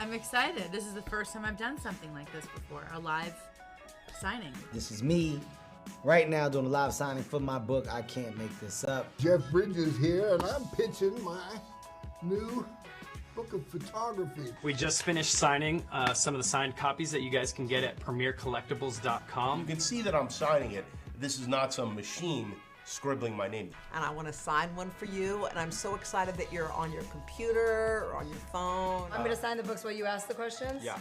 I'm excited. This is the first time I've done something like this before, a live signing. This is me right now doing a live signing for my book, I Can't Make This Up. Jeff Bridges here, and I'm pitching my new book of photography. We just finished signing some of the signed copies that you guys can get at premiercollectibles.com. You can see that I'm signing it. This is not some machine scribbling my name. And I want to sign one for you, and I'm so excited that you're on your computer or on your phone. I'm gonna sign the books while you ask the questions? Yeah.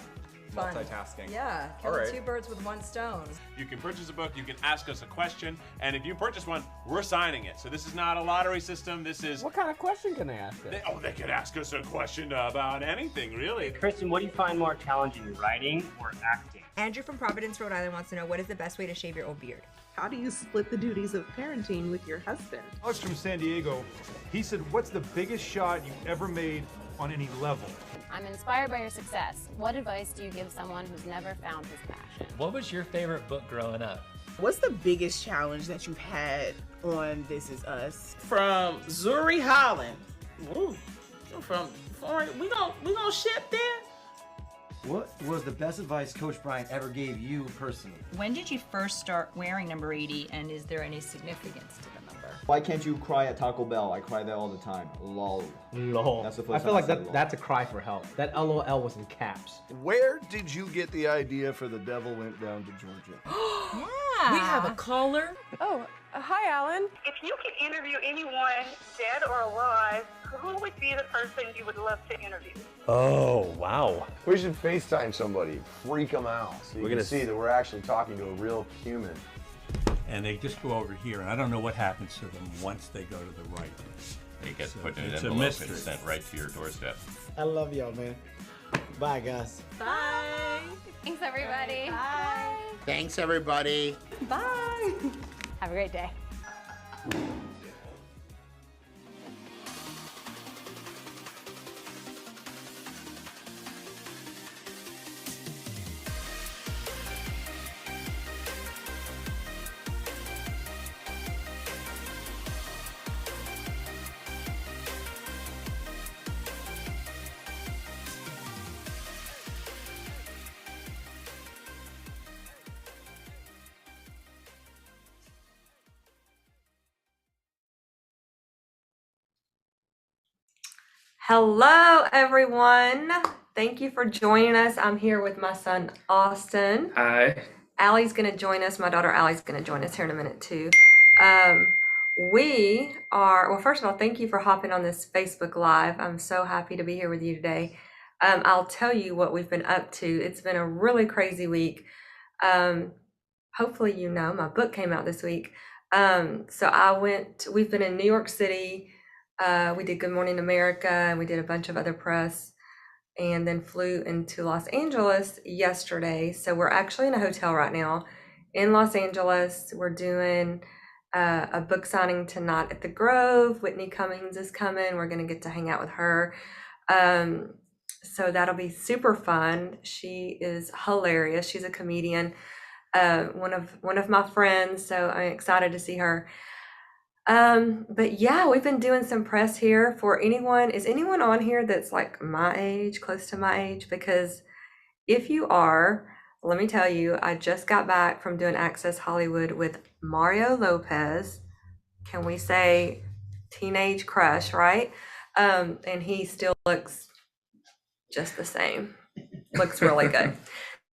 Fun. Multitasking. Yeah, killing two birds with one stone. You can purchase a book, you can ask us a question, and if you purchase one, we're signing it. So this is not a lottery system, this is... What kind of question can they ask us? They could ask us a question about anything, really. Kristen, what do you find more challenging, writing or acting? Andrew from Providence, Rhode Island wants to know, what is the best way to shave your old beard? How do you split the duties of parenting with your husband? Alex from San Diego, he said, what's the biggest shot you've ever made on any level? I'm inspired by your success. What advice do you give someone who's never found his passion? What was your favorite book growing up? What's the biggest challenge that you've had on This Is Us? From Zuri Holland. Ooh, from foreign, we gonna ship there? What was the best advice Coach Bryant ever gave you personally? When did you first start wearing number 80, and is there any significance to the number? Why can't you cry at Taco Bell? I cry there all the time. LOL. LOL. That's the first I feel time like that's a cry for help. That LOL was in caps. Where did you get the idea for The Devil Went Down to Georgia? Yeah. We have a caller. Oh, hi, Alan. If you could interview anyone, dead or alive, who would be the person you would love to interview? Oh, wow. We should FaceTime somebody, freak them out, so you We're can gonna see that we're actually talking to a real human. And they just go over here, and I don't know what happens to them once they go to the right. They get put in an it's a envelope mystery. and sent right to your doorstep. I love y'all, man. Bye, guys. Bye. Thanks, everybody. Bye. Thanks, everybody. Bye. Have a great day. Hello, everyone. Thank you for joining us. I'm here with my son, Austin. Hi. Allie's going to join us. My daughter, Allie's going to join us here in a minute, too. We are, well, first of all, thank you for hopping on this Facebook Live. I'm so happy to be here with you today. I'll tell you what we've been up to. It's been a really crazy week. Hopefully, you know, my book came out this week. We've been in New York City. We did Good Morning America, and we did a bunch of other press, and then flew into Los Angeles yesterday. So we're actually in a hotel right now in Los Angeles. We're doing a book signing tonight at the Grove. Whitney Cummings is coming. We're going to get to hang out with her. So that'll be super fun. She is hilarious. She's a comedian, one of my friends. So I'm excited to see her. But yeah, we've been doing some press here for anyone. Is anyone on here that's like my age, close to my age? Because if you are, let me tell you, I just got back from doing Access Hollywood with Mario Lopez. Can we say teenage crush, right? And he still looks just the same. Looks really good.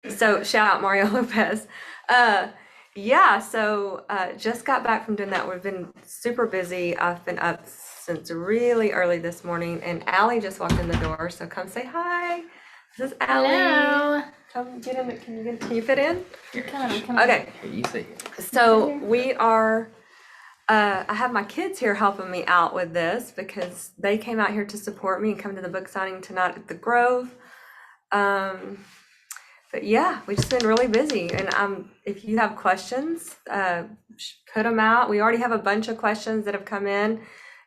So shout out Mario Lopez. Yeah, so just got back from doing that. We've been super busy. I've been up since really early this morning, and Allie just walked in the door, so come say hi. This is Allie. Hello. Come get in. Can you fit in? You're coming. Okay. Here, you say So we are, I have my kids here helping me out with this because they came out here to support me and come to the book signing tonight at the Grove. But yeah, we've just been really busy. And if you have questions, put them out. We already have a bunch of questions that have come in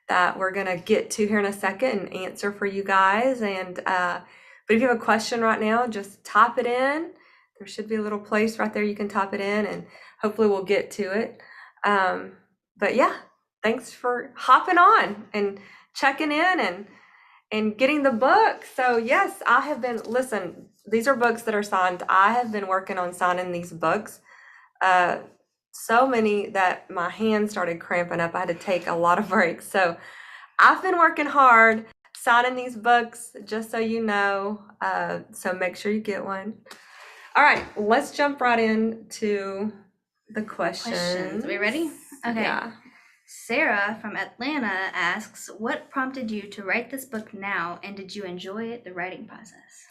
that we're going to get to here in a second and answer for you guys. And but if you have a question right now, just type it in. There should be a little place right there you can type it in, and hopefully we'll get to it. But yeah, thanks for hopping on and checking in. and getting the book. So yes, I have been, listen, these are books that are signed. I have been working on signing these books. So many that my hands started cramping up. I had to take a lot of breaks. So I've been working hard signing these books, just so you know. So make sure you get one. All right, let's jump right into the questions. Are we ready? Okay. Yeah. Sarah from Atlanta asks, what prompted you to write this book now, and did you enjoy the writing process?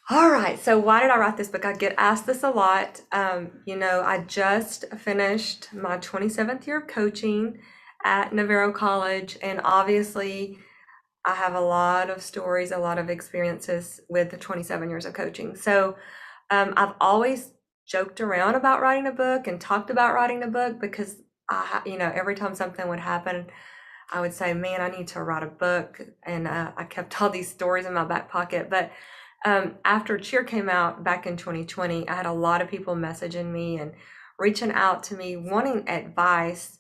All right, so why did I write this book? I get asked this a lot. I just finished my 27th year of coaching at Navarro College, and obviously I have a lot of stories, a lot of experiences with the 27 years of coaching. So I've always joked around about writing a book and talked about writing a book because every time something would happen, I would say, man, I need to write a book. And I kept all these stories in my back pocket. But after Cheer came out back in 2020, I had a lot of people messaging me and reaching out to me wanting advice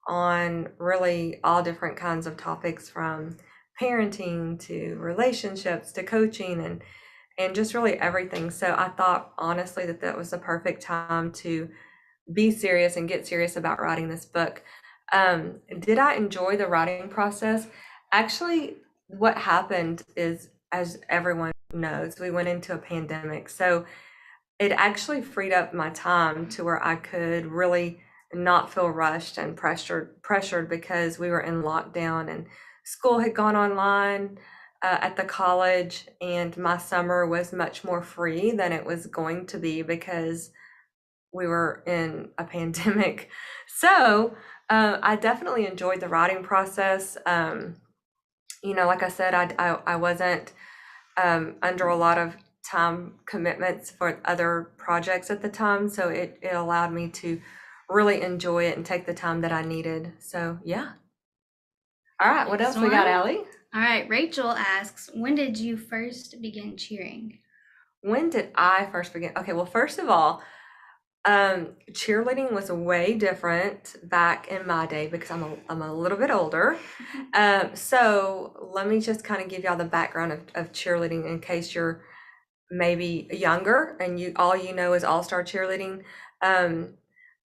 on really all different kinds of topics, from parenting to relationships to coaching and just really everything. So I thought honestly that was the perfect time to be serious and get serious about writing this book. Did I enjoy the writing process? Actually, what happened is, as everyone knows, we went into a pandemic. So it actually freed up my time to where I could really not feel rushed and pressured because we were in lockdown and school had gone online at the college, and my summer was much more free than it was going to be because we were in a pandemic. So I definitely enjoyed the writing process. Like I said, I wasn't under a lot of time commitments for other projects at the time. So it allowed me to really enjoy it and take the time that I needed. So yeah. All right, what else we got, Allie? All right, Rachel asks, when did you first begin cheering? When did I first begin? Okay, well, first of all, cheerleading was way different back in my day because I'm a little bit older. So let me just kind of give y'all the background of cheerleading in case you're maybe younger and all you know is all-star cheerleading.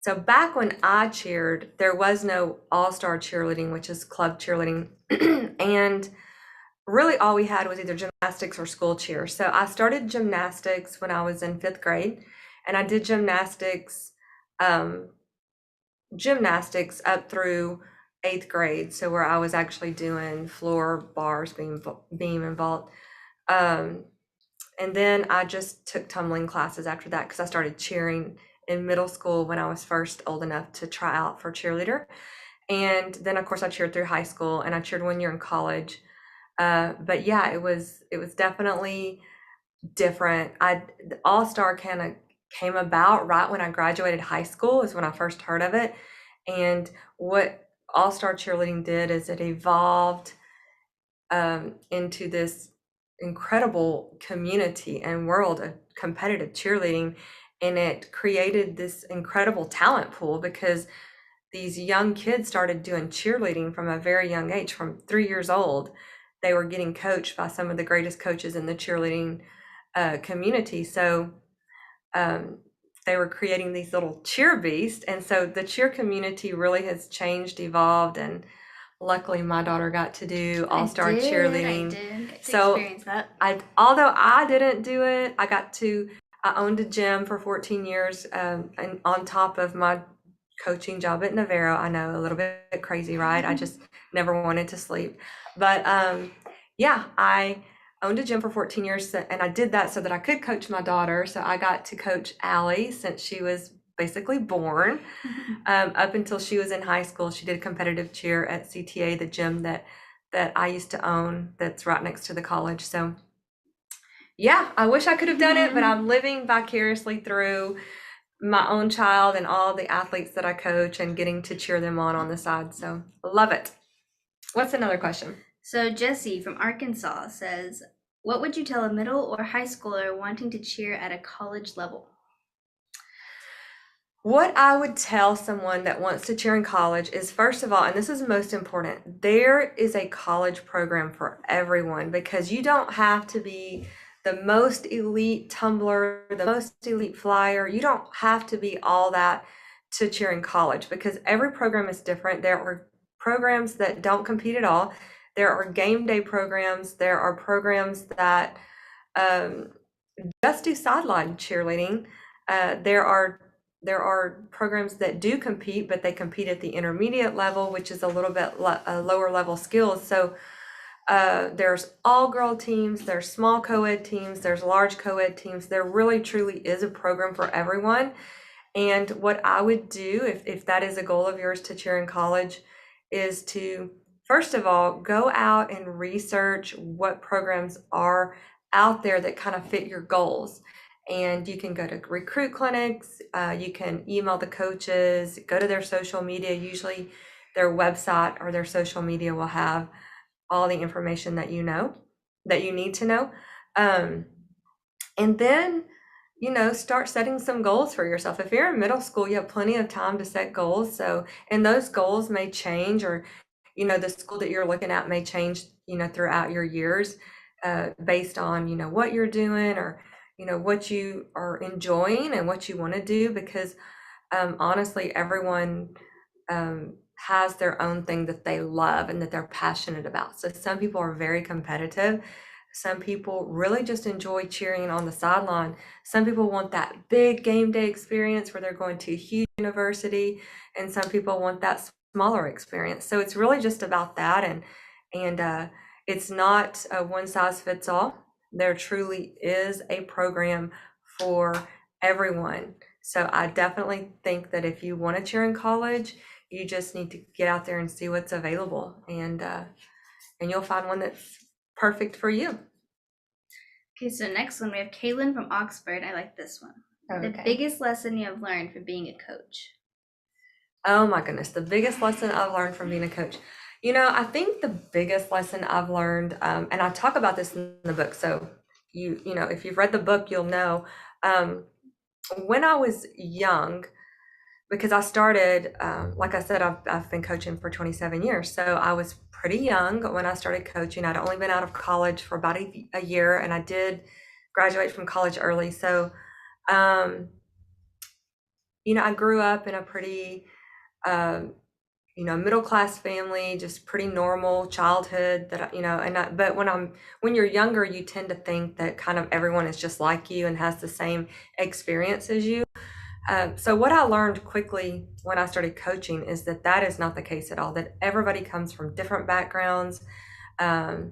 So back when I cheered, there was no all-star cheerleading, which is club cheerleading. And really all we had was either gymnastics or school cheer. So I started gymnastics when I was in 5th grade, and I did gymnastics up through 8th grade. So where I was actually doing floor, bars, beam and vault. And then I just took tumbling classes after that because I started cheering in middle school when I was first old enough to try out for cheerleader. And then of course I cheered through high school, and I cheered 1 year in college. But yeah, it was definitely different. The All-Star kind of came about right when I graduated high school is when I first heard of it. And what All-Star cheerleading did is it evolved into this incredible community and world of competitive cheerleading. And it created this incredible talent pool because these young kids started doing cheerleading from a very young age, from 3 years old. They were getting coached by some of the greatest coaches in the cheerleading community. So they were creating these little cheer beasts. And so the cheer community really has changed, evolved, and luckily my daughter got to do all-star cheerleading. I did get to So experience that. although I didn't do it, I owned a gym for 14 years, and on top of my coaching job at Navarro. I know, a little bit crazy, right? I just never wanted to sleep. But yeah, I owned a gym for 14 years, and I did that so that I could coach my daughter. So I got to coach Allie since she was basically born. Up until she was in high school, she did competitive cheer at CTA, the gym that I used to own that's right next to the college. So yeah, I wish I could have done it, but I'm living vicariously through my own child and all the athletes that I coach and getting to cheer them on the side. So love it. What's another question? So Jesse from Arkansas says, what would you tell a middle or high schooler wanting to cheer at a college level? What I would tell someone that wants to cheer in college is, first of all, and this is most important, there is a college program for everyone, because you don't have to be the most elite tumbler, the most elite flyer. You don't have to be all that to cheer in college, because every program is different. There are programs that don't compete at all. There are game day programs. There are programs that just do sideline cheerleading. There are programs that do compete, but they compete at the intermediate level, which is a little bit lower level skills. So there's all girl teams, there's small co-ed teams, there's large co-ed teams. There really truly is a program for everyone. And what I would do, if that is a goal of yours to cheer in college, is to, first of all, go out and research what programs are out there that kind of fit your goals. And you can go to recruit clinics, you can email the coaches, go to their social media. Usually their website or their social media will have all the information that you need to know. And then, start setting some goals for yourself. If you're in middle school, you have plenty of time to set goals. So, and those goals may change, or, the school that you're looking at may change, throughout your years, based on, what you're doing, or, what you are enjoying and what you want to do, because honestly, everyone has their own thing that they love and that they're passionate about. So some people are very competitive. Some people really just enjoy cheering on the sideline. Some people want that big game day experience where they're going to a huge university, and some people want that smaller experience. So it's really just about that, and it's not a one size fits all. There truly is a program for everyone. So I definitely think that if you want to cheer in college, you just need to get out there and see what's available, and you'll find one that's perfect for you. Okay, so next one we have Kaylin from Oxford. I like this one. Okay. The biggest lesson you have learned for being a coach. Oh my goodness, the biggest lesson I've learned from being a coach. I think the biggest lesson I've learned, and I talk about this in the book, so if you've read the book, you'll know. When I was young, because I started, like I said, I've been coaching for 27 years. So I was pretty young when I started coaching. I'd only been out of college for about a year, and I did graduate from college early. So, I grew up in a pretty, middle-class family, just pretty normal childhood that, but when you're younger, you tend to think that kind of everyone is just like you and has the same experience as you. So what I learned quickly when I started coaching is that is not the case at all, that everybody comes from different backgrounds, they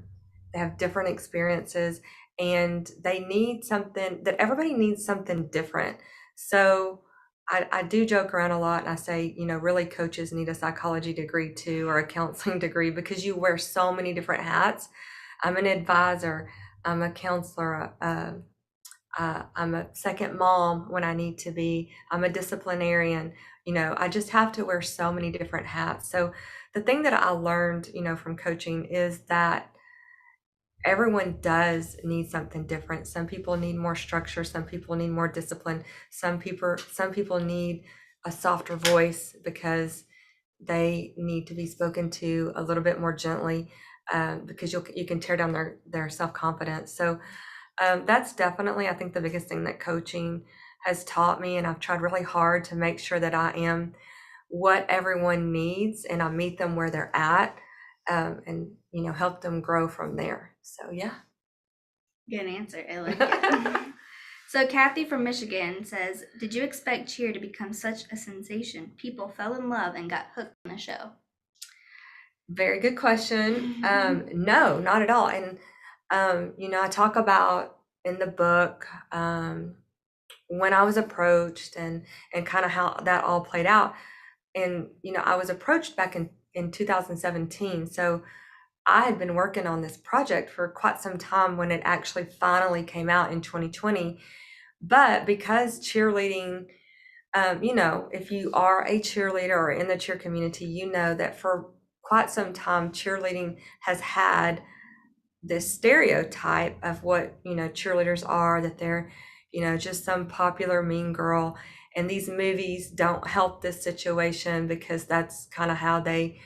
have different experiences, and everybody needs something different. So I do joke around a lot, and I say, really coaches need a psychology degree too, or a counseling degree, because you wear so many different hats. I'm an advisor, I'm a counselor, I'm a second mom when I need to be, I'm a disciplinarian, I just have to wear so many different hats. So the thing that I learned, from coaching is that everyone does need something different. Some people need more structure, some people need more discipline, some people need a softer voice because they need to be spoken to a little bit more gently, because you can tear down their self-confidence. So that's definitely, I think, the biggest thing that coaching has taught me, and I've tried really hard to make sure that I am what everyone needs, and I meet them where they're at, and help them grow from there. So yeah. Good answer. I like it. So Kathy from Michigan says, "Did you expect cheer to become such a sensation? People fell in love and got hooked on the show." Very good question. No, not at all. And I talk about in the book when I was approached and kind of how that all played out. And I was approached back in 2017. So I had been working on this project for quite some time when it actually finally came out in 2020. But because cheerleading, if you are a cheerleader or in the cheer community, you know that for quite some time, cheerleading has had this stereotype of what cheerleaders are, that they're just some popular mean girl. And these movies don't help this situation because that's kind of how they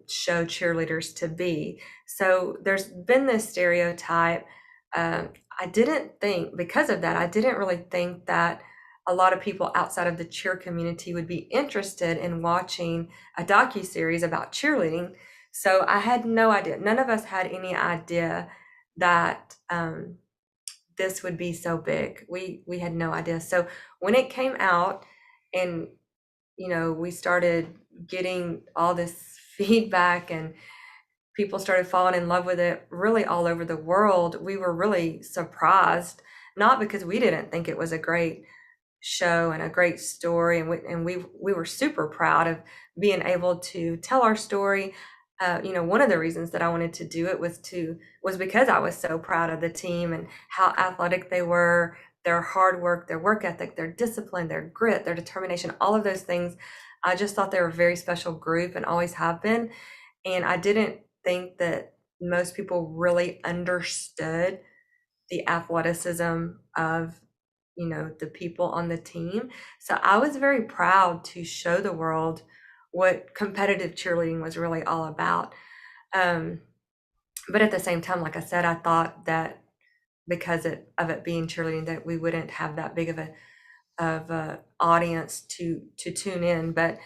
show cheerleaders to be. So there's been this stereotype. I didn't think, because of that, I didn't really think that a lot of people outside of the cheer community would be interested in watching a docuseries about cheerleading. So I had no idea. None of us had any idea that this would be so big. We had no idea. So when it came out and, we started getting all this feedback and people started falling in love with it really all over the world, we were really surprised, not because we didn't think it was a great show and a great story, and we were super proud of being able to tell our story. One of the reasons that I wanted to do it was because I was so proud of the team and how athletic they were, their hard work, their work ethic, their discipline, their grit, their determination, all of those things. I just thought they were a very special group and always have been. And I didn't think that most people really understood the athleticism of the people on the team. So I was very proud to show the world what competitive cheerleading was really all about. But at the same time, like I said, I thought that because of it being cheerleading, that we wouldn't have that big of a audience to tune in. But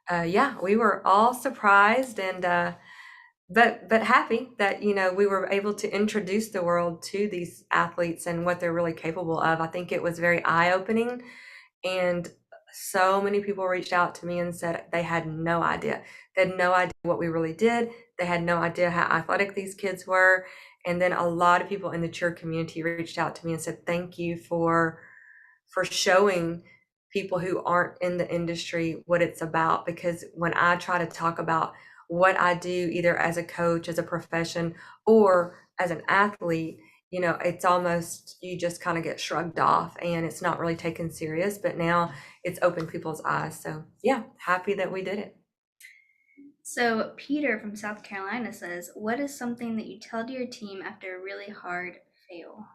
yeah, we were all surprised and but happy that we were able to introduce the world to these athletes and what they're really capable of. I think it was very eye-opening, and so many people reached out to me and said they had no idea. They had no idea what we really did. They had no idea how athletic these kids were. And then a lot of people in the cheer community reached out to me and said, thank you for showing people who aren't in the industry what it's about. Because when I try to talk about what I do, either as a coach, as a profession, or as an athlete, it's almost, you just kind of get shrugged off and it's not really taken serious, but now it's opened people's eyes. So yeah, happy that we did it. So Peter from South Carolina says, what is something that you tell to your team after a really hard fail?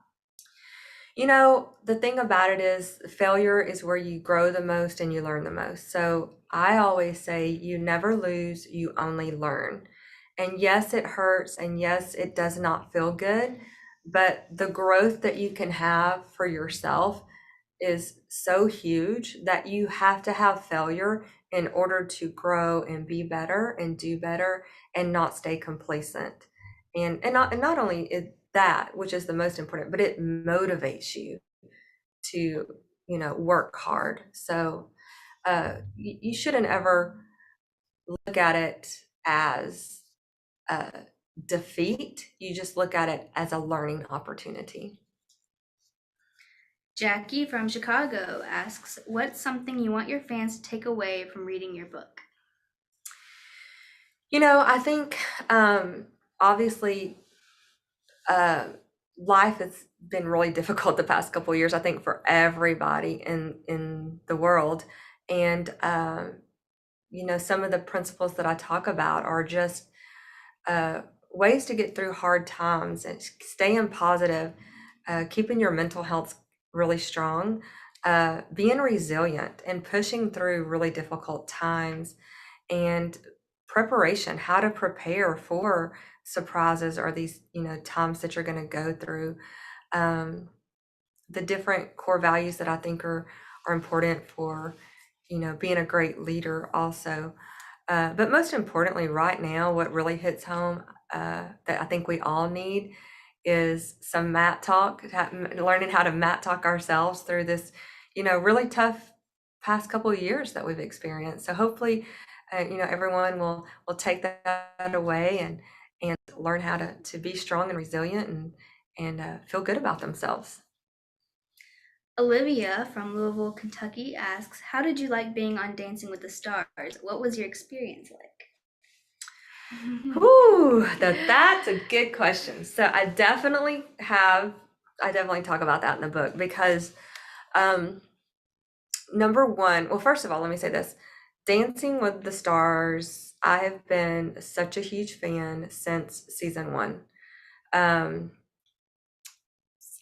The thing about it is failure is where you grow the most and you learn the most. So I always say you never lose, you only learn. And yes, it hurts, and yes, it does not feel good, but the growth that you can have for yourself is so huge that you have to have failure in order to grow and be better and do better and not stay complacent. And not only that, which is the most important, but it motivates you to, work hard. So you shouldn't ever look at it as defeat. You just look at it as a learning opportunity. Jackie from Chicago asks, what's something you want your fans to take away from reading your book? I think obviously life has been really difficult the past couple of years, I think, for everybody in the world. And some of the principles that I talk about are just ways to get through hard times and staying positive, keeping your mental health really strong, being resilient and pushing through really difficult times, and preparation, how to prepare for surprises or these times that you're going to go through. The different core values that I think are important for being a great leader also. But most importantly, right now, what really hits home that I think we all need is some mat talk, learning how to mat talk ourselves through this, really tough past couple of years that we've experienced. So hopefully, everyone will take that away and learn how to be strong and resilient and feel good about themselves. Olivia from Louisville, Kentucky asks, how did you like being on Dancing with the Stars? What was your experience like? Ooh, that's a good question. So I definitely talk about that in the book because number one, well, first of all, let me say this. Dancing with the Stars, I have been such a huge fan since season 1.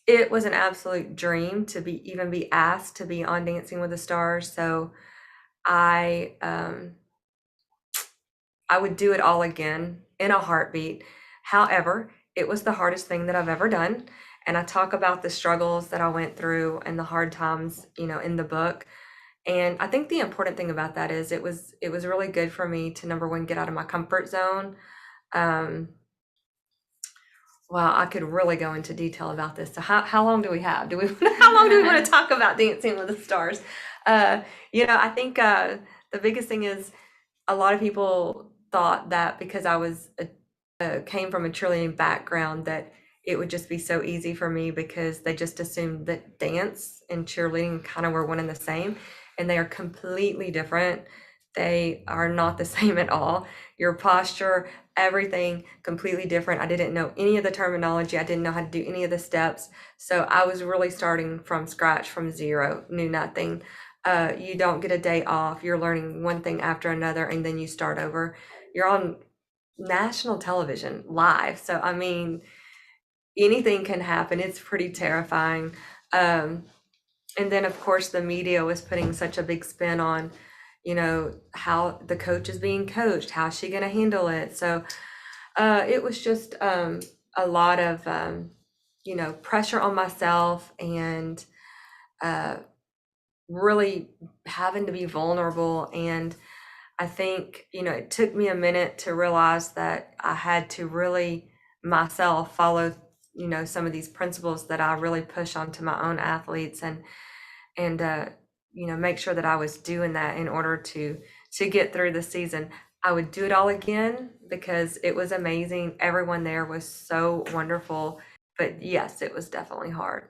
it was an absolute dream to even be asked to be on Dancing with the Stars. So I would do it all again in a heartbeat. However, it was the hardest thing that I've ever done. And I talk about the struggles that I went through and the hard times, in the book. And I think the important thing about that is it was really good for me to, number one, get out of my comfort zone. Well, I could really go into detail about this. So how long do we have? How long do we want to talk about Dancing with the Stars? I think the biggest thing is a lot of people thought that because I came from a cheerleading background that it would just be so easy for me because they just assumed that dance and cheerleading kind of were one and the same, and they are completely different. They are not the same at all. Your posture, everything completely different. I didn't know any of the terminology. I didn't know how to do any of the steps. So I was really starting from scratch, from zero, knew nothing. You don't get a day off. You're learning one thing after another, and then you start over. You're on national television live. So, I mean, anything can happen. It's pretty terrifying. And then, of course, the media was putting such a big spin on, how the coach is being coached. How's she going to handle it? So it was just a lot of, pressure on myself and really having to be vulnerable. And I think, it took me a minute to realize that I had to really myself follow, some of these principles that I really push onto my own athletes and make sure that I was doing that in order to get through the season. I would do it all again because it was amazing. Everyone there was so wonderful, but yes, it was definitely hard.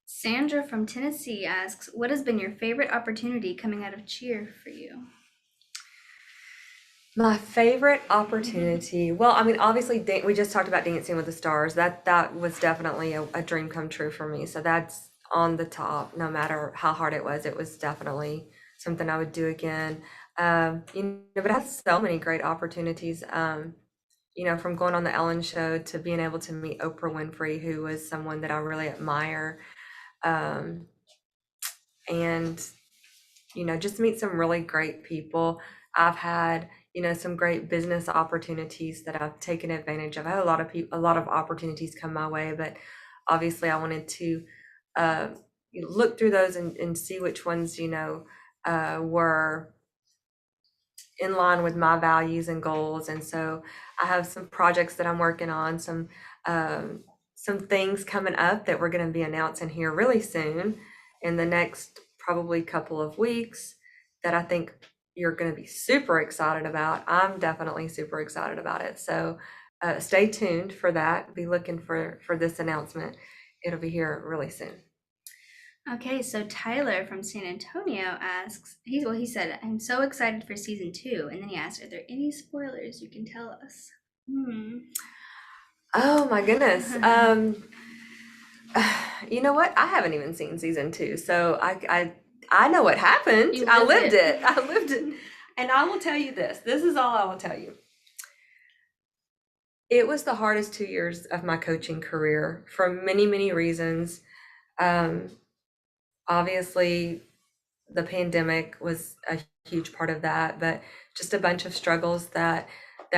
Sandra from Tennessee asks, what has been your favorite opportunity coming out of cheer for you? My favorite opportunity, well, I mean, obviously, we just talked about Dancing with the Stars. That was definitely a dream come true for me. So that's on the top, no matter how hard it was. It was definitely something I would do again. But I had so many great opportunities, from going on the Ellen Show to being able to meet Oprah Winfrey, who was someone that I really admire. And just meet some really great people. I've had some great business opportunities that I've taken advantage of. I had a lot of opportunities come my way, but obviously I wanted to look through those and see which ones were in line with my values and goals. And so I have some projects that I'm working on, some things coming up that we're going to be announcing here really soon in the next probably couple of weeks that I think you're going to be super excited about. I'm definitely super excited about it. So stay tuned for that. Be looking for this announcement. It'll be here really soon. Okay, so Tyler from San Antonio asks, he said, I'm so excited for season 2. And then he asked, are there any spoilers you can tell us? Oh my goodness. You know what? I haven't even seen season 2. So I know what happened. I lived it. I lived it. And I will tell you this. This is all I will tell you. It was the hardest 2 years of my coaching career for many, many reasons. Obviously, the pandemic was a huge part of that, but just a bunch of struggles that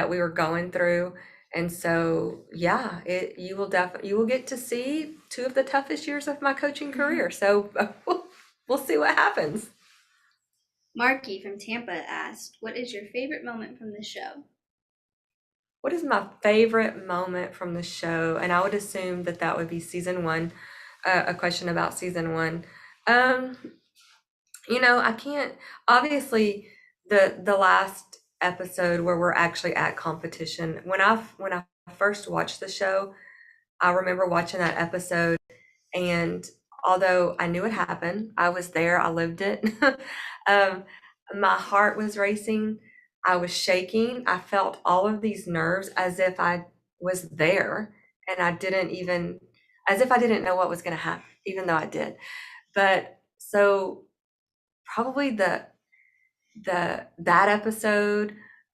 we were going through. And so, yeah, you will get to see 2 of the toughest years of my coaching career. So we'll see what happens. Marky from Tampa asked, what is your favorite moment from the show? What is my favorite moment from the show? And I would assume that would be season 1, a question about season 1. I can't, obviously the last episode where we're actually at competition, when I first watched the show, I remember watching that episode, and although I knew it happened, I was there, I lived it. My heart was racing, I was shaking, I felt all of these nerves as if I was there, and as if I didn't know what was going to happen, even though I did. But so probably that episode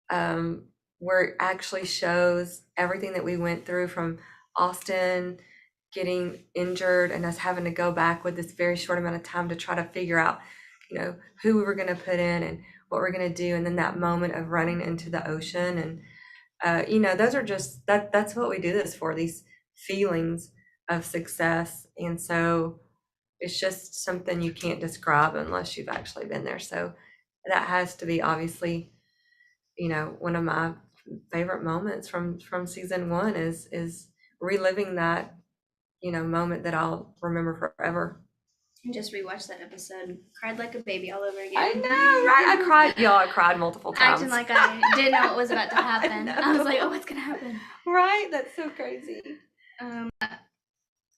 where it actually shows everything that we went through, from Austin getting injured and us having to go back with this very short amount of time to try to figure out, who we were going to put in and what we're going to do. And then that moment of running into the ocean. And, those are just, that's what we do this for, these feelings of success. And so it's just something you can't describe unless you've actually been there. So that has to be obviously, one of my favorite moments from season 1 is reliving that, moment that I'll remember forever. And just rewatched that episode. Cried like a baby all over again. I know, right? I cried. Y'all, I cried multiple times. Acting like I didn't know what was about to happen. I was like, oh, what's going to happen? Right? That's so crazy.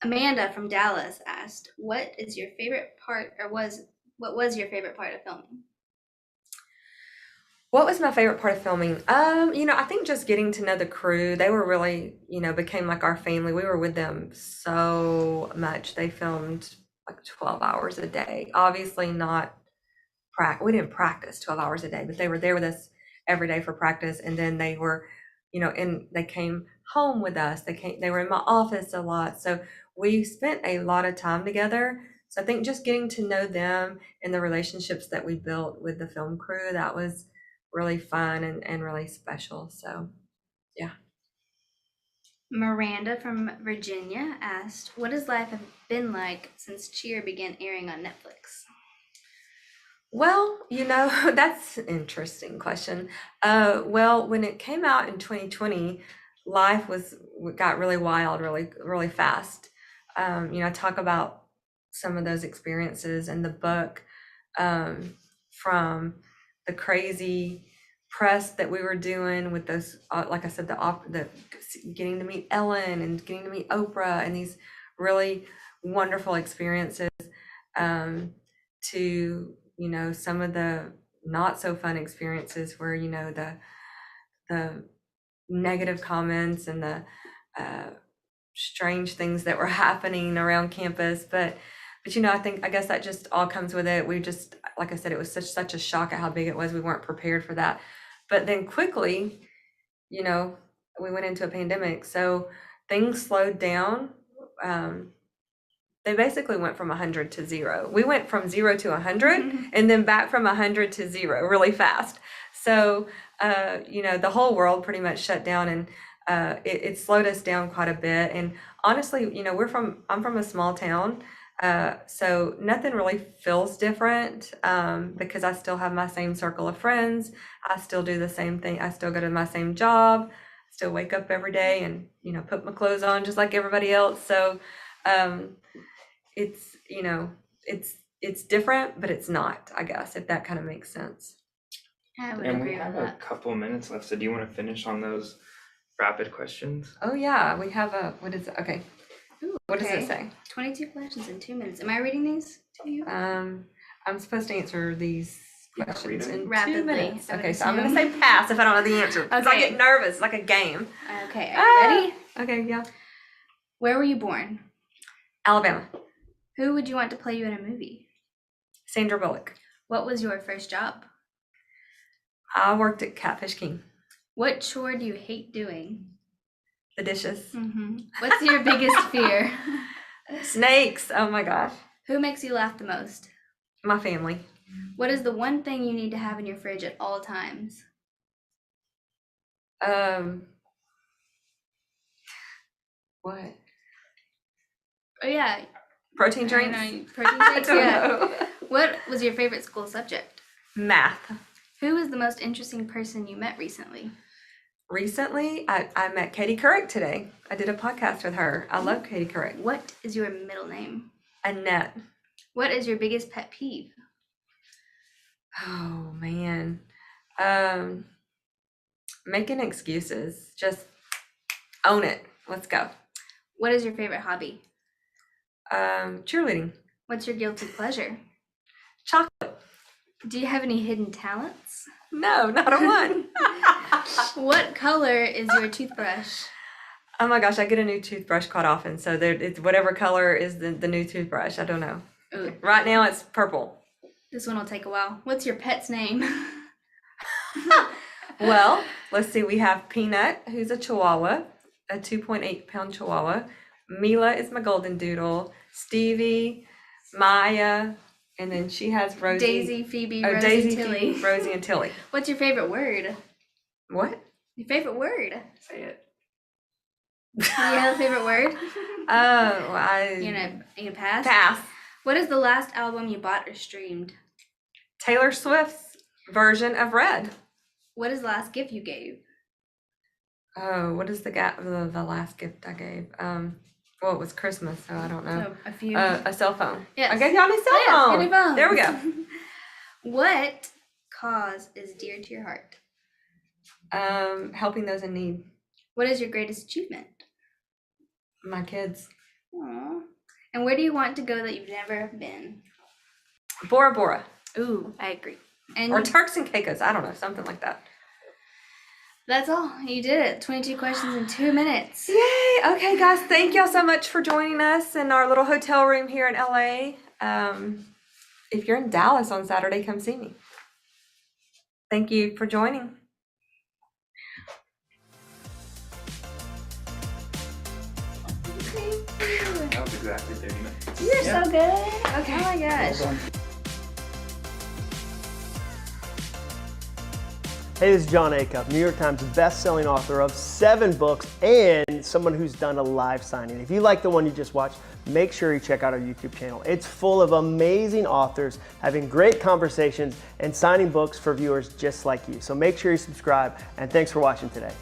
Amanda from Dallas asked, what is your favorite part, or what was your favorite part of filming? What was my favorite part of filming? I think just getting to know the crew. They were really, became like our family. We were with them so much. They filmed like 12 hours a day. Obviously not we didn't practice 12 hours a day, but they were there with us every day for practice. And then they were, and they came home with us. They were in my office a lot. So we spent a lot of time together. So I think just getting to know them and the relationships that we built with the film crew, that was really fun and really special. So, yeah. Miranda from Virginia asked, what has life been like since Cheer began airing on Netflix? Well, that's an interesting question. Well, when it came out in 2020, life got really wild, really, really fast. I talk about some of those experiences in the book, from the crazy press that we were doing with those, like I said, the getting to meet Ellen and getting to meet Oprah and these really wonderful experiences, to some of the not so fun experiences where the negative comments and the strange things that were happening around campus, but I guess that just all comes with it. We just, like I said, it was such a shock at how big it was. We weren't prepared for that. But then quickly, we went into a pandemic. So things slowed down. They basically went from 100 to 0. We went from 0 to 100 and then back from 100 to 0 really fast. So, the whole world pretty much shut down, and it slowed us down quite a bit. And honestly, I'm from a small town. So nothing really feels different, because I still have my same circle of friends. I still do the same thing. I still go to my same job, still wake up every day and, put my clothes on just like everybody else. So, it's different, but it's not, I guess, if that kind of makes sense. I would And agree we have with a that. couple of minutes left, so do you want to finish on those rapid questions? Oh yeah, we have what is it? Okay. What does it say? 22 questions in 2 minutes. Am I reading these to you? I'm supposed to answer these questions in Rapidly, 2 minutes. I would Okay, so I'm gonna assume. say pass if I don't know the answer. Because I Okay. get nervous. It's like a game. Okay, are you ready? Okay, yeah. Where were you born? Alabama. Who would you want to play you in a movie? Sandra Bullock. What was your first job? I worked at Catfish King. What chore do you hate doing? The dishes. What's your biggest fear? Snakes. Oh my gosh. Who makes you laugh the most? My family. What is the one thing you need to have in your fridge at all times? What? Oh yeah. Protein drinks? Protein I drinks, don't yeah. know. What was your favorite school subject? Math. Who is the most interesting person you met recently? Recently, I met Katie Couric today. I did a podcast with her. I love Katie Couric. What is your middle name? Annette. What is your biggest pet peeve? Oh man. Making excuses. Just own it. Let's go. What is your favorite hobby? Cheerleading. What's your guilty pleasure? Chocolate. Do you have any hidden talents? No, not a one. What color is your toothbrush? Oh my gosh, I get a new toothbrush quite often. So it's whatever color is the new toothbrush. I don't know. Ooh. Right now it's purple. This one will take a while. What's your pet's name? Well, let's see. We have Peanut, who's a Chihuahua. a 2.8-pound Chihuahua. Mila is my golden doodle. Stevie, Maya, and then she has Rosie. Daisy, Phoebe, Oh, Rosie, Daisy, Tilly. Phoebe, Rosie, and Tilly. What's your favorite word? What? Your favorite word? Say it. Do you have a favorite word? You gonna pass? Pass. What is the last album you bought or streamed? Taylor Swift's version of Red. What is the last gift you gave? Oh, what is the last gift I gave? Well, it was Christmas, so I don't know. So, a few. A cell phone. Yes. I gave y'all a cell Yes, phone. get a phone. There we go. What cause is dear to your heart? Helping those in need. What is your greatest achievement? My kids. Aww. And where do you want to go that you've never been? Bora Bora. Ooh, I agree. And or Turks and Caicos. I don't know, something like that. That's all. You did it. 22 questions in 2 minutes. Yay! Okay, guys, thank y'all so much for joining us in our little hotel room here in LA. If you're in Dallas on Saturday, come see me. Thank you for joining. That was exactly 30 minutes. You're so good. Okay. Oh my gosh. Hey, this is John Acuff, New York Times best-selling author of 7 books and someone who's done a live signing. If you like the one you just watched, make sure you check out our YouTube channel. It's full of amazing authors having great conversations and signing books for viewers just like you. So make sure you subscribe, and thanks for watching today.